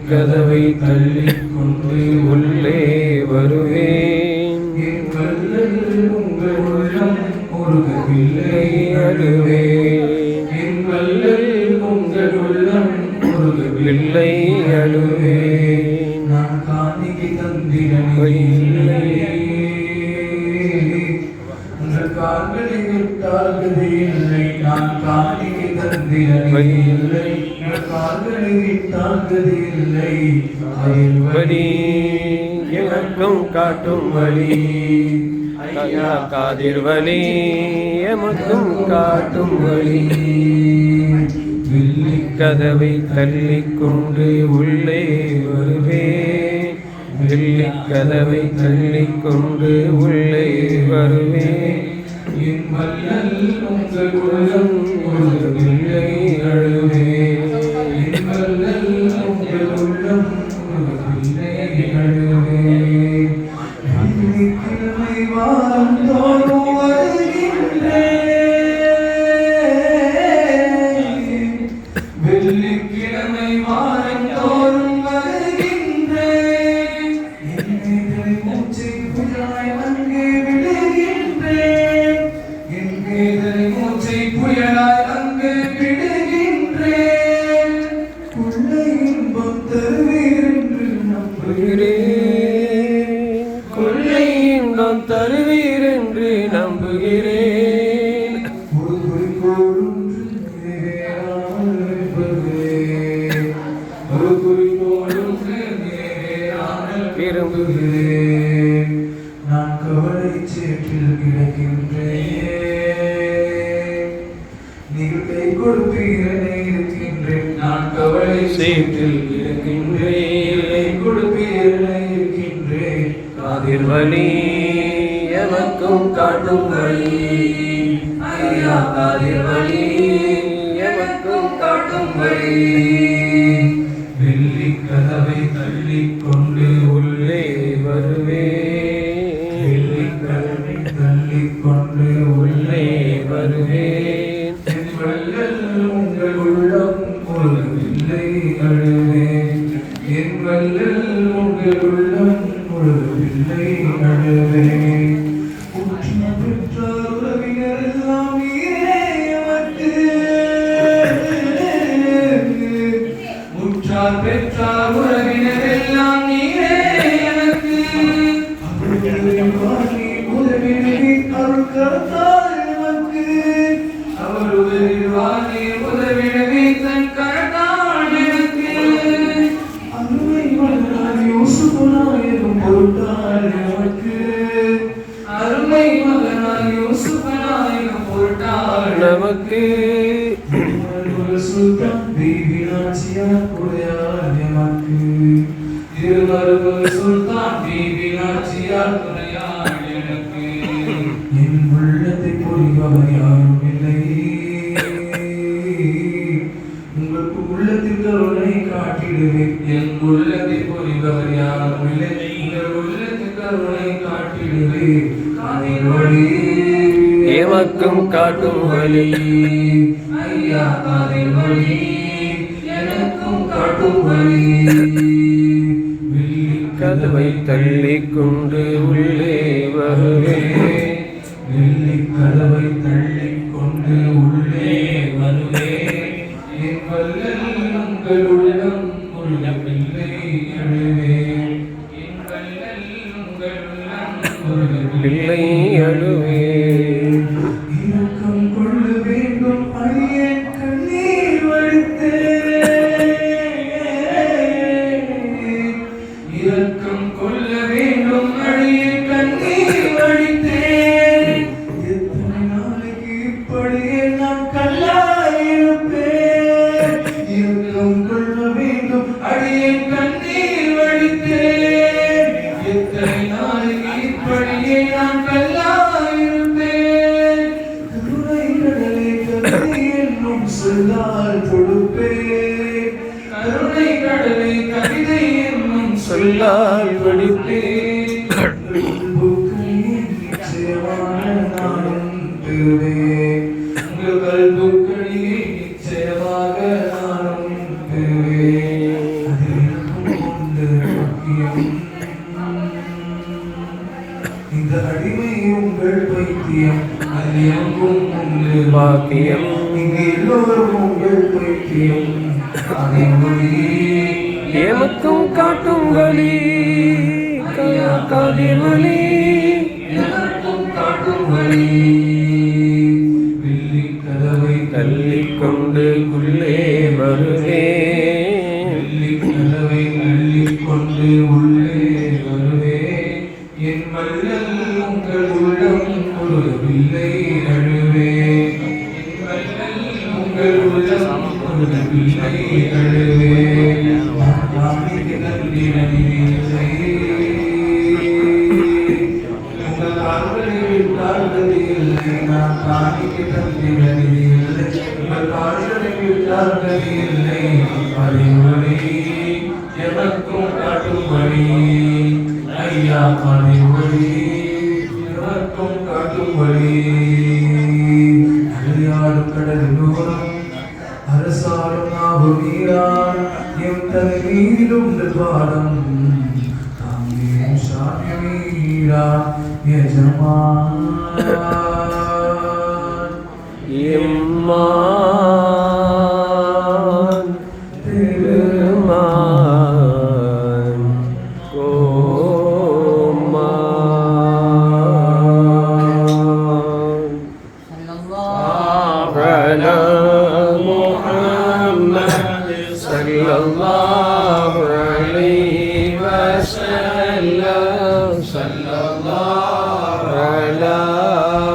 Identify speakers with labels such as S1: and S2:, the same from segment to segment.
S1: கதவை தள்ளிக் கொண்டு உள்ளே வருவேன். உங்கள் உள்ளம் முருகவில்லை அழுவேன். உங்கள் உள்ளம் முருகவில்லை அழுவேன். நான் காணிக்கை தந்திரமில்லை. உங்கள் கால்களை விட்டால்களே இல்லை. நான் காணிக்கை தந்திரமில்லை. வழி எமக்கும் காட்டும் வழி. ஐயா காதிர் வழி எமக்கும் காட்டும் வழி. வெள்ளி கதவை தள்ளிக் கொண்டு உள்ளே வருவேன். வெள்ளி கதவை தள்ளிக் கொண்டு உள்ளே வருவேன். என் மல்லல் உங்கள் உள்ளம் முருகவில்லை அழுவேன். வெள்ளிக்கிழமை வாரந்தோறும் வருகின்றேன். மூச்சை புயலாய் அங்கே விடுகின்றேன். மூச்சை புயலாய் அங்கே விடுகின்றேன். கொள்ளை இன்பம் தருவீர் என்று நம்புகிறேன். கொள்ளை இன்பம் தருவீர் என்று நம்புகிறேன். ஒரு குறிக்கோள் விரும்புகிறேன். நான் கவலை சேற்றில் கிடக்கின்றேன். நீங்கள் கை கொடுப்பீரனை இருக்கின்றேன். நான் கவலை சேற்றில் கிடக்கின்றேன். கை கொடுப்பீரனை இருக்கின்றேன். காதிர் வழி எமக்கும் காட்டும் வழி. ஐயா காதிர் வழி எமக்கும் காட்டும் வழி. வெள்ளி கதவை தள்ளிக் கொண்டு உள்ளே வருவேன். வெள்ளி கதவை தள்ளிக் கொண்டு உள்ளே வருவேன். உங்கள் உள்ளம் முழுகவில்லை அழுவேன். என் வல்லல் உங்கள் உள்ளம் முழுகவில்லை அழுவேன். பெற்றார் உறவினர் எல்லாம் நீரே எமக்கு. பெற்றார் உறவினர் எல்லாம் நீரே எனக்கு. அருள் கரத்தால் எமக்கு. அவர் உதவிடுவானே உதவிடவே தன் கரத்தால் எனக்கு. அருமை மகனாய் யூசுஃபனாயிரும் பொருட்டால் எமக்கு. அருமை மகனாய் யூசுஃபனாயிரும் பொருட்டால் நமக்கு. சுல்தான் பீவி நாச்சியார் குறையார் எமக்கு. திருமருகல் சுல்தான் பீவி நாச்சியார் குறையார் எனக்கு. என் உள்ளத்தை புரிபவர் யாரும் இல்லை. உங்களுக்கு உள்ளத்தில் கருணை காட்டிடுவேன். என் உள்ளத்தை புரிபவர் யாரும் இல்லை. உங்கள் உள்ளத்தில் கருணை காட்டிடுவேன். காதிர் வழி எமக்கும் காட்டும் வழி. ஐயா காதிர் வழி எனக்கும் காட்டும் வழி. வெள்ளி கதவை தள்ளிக் கொண்டு உள்ளே வருவேன். வெள்ளி கதவை தள்ளிக் கொண்டு உள்ளே வருவேன். என் வல்லல் உங்கள் உள்ளம் முழுகவில்லை அழுவேன். என் வல்லல் உங்கள் உள்ளம் முழுகவில்லை அழுவேன். இரக்கம் கொள்ள வேண்டும் அடியேன் கண்ணீர் வடித்தேன். இரக்கம் கொள்ள வேண்டும் அடியேன் கண்ணீர் வடித்தேன். எத்தனை நாளைக்கு கடலை கவிதை என்னும்
S2: சொல்லால் வடித்தேன்
S1: இந்த அடிமை உங்கள் பைத்தியம் அது எங்கும் உங்கள்
S2: பாக்கியம்
S1: இங்கு எல்லோரும் உங்கள் பைத்தியம் அதை மொழி
S2: ஏமக்கும் காட்டும் வழி காதிமொழி
S1: எனக்கும் காட்டும் வழி வெள்ளி கதவை
S2: தள்ளிக்கொண்டு உள்ளே வருவேன்
S1: வெள்ளி கதவை அள்ளிக்கொண்டு உள்ளே வருவேன் என் மல்லல் உங்கள் உள்ளம் கொள்ளவில்லை அழுவேன் என் மல்லல் உங்கள் உள்ளம் கொள்ளவில்லை அழுவேன் காணிக்கு நன்றி நன்றியில்லை உங்கள் கால்களை விட்டால் கதியில்லை நான் காணிக்கு நன்றி நன்றியில்லை உங்கள் கால்களை விட்டால் கதியில்லை அறிவுரை எனக்கும் காட்டும் வழி ஐயா அறிவுரை எனக்கும் காட்டும் வழி அழியாடும் கடலோரம் அரசாடும் நாகுநீரான் எம் தலைமீதும் பாடம் தாங்கியும் சாமியமீரா எஜமான்
S2: எம்மான் திருமான் கோமான் على محمد صلى الله عليه وسلم صلى الله على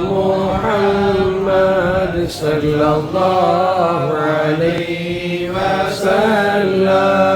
S2: محمد صلى الله عليه وسلم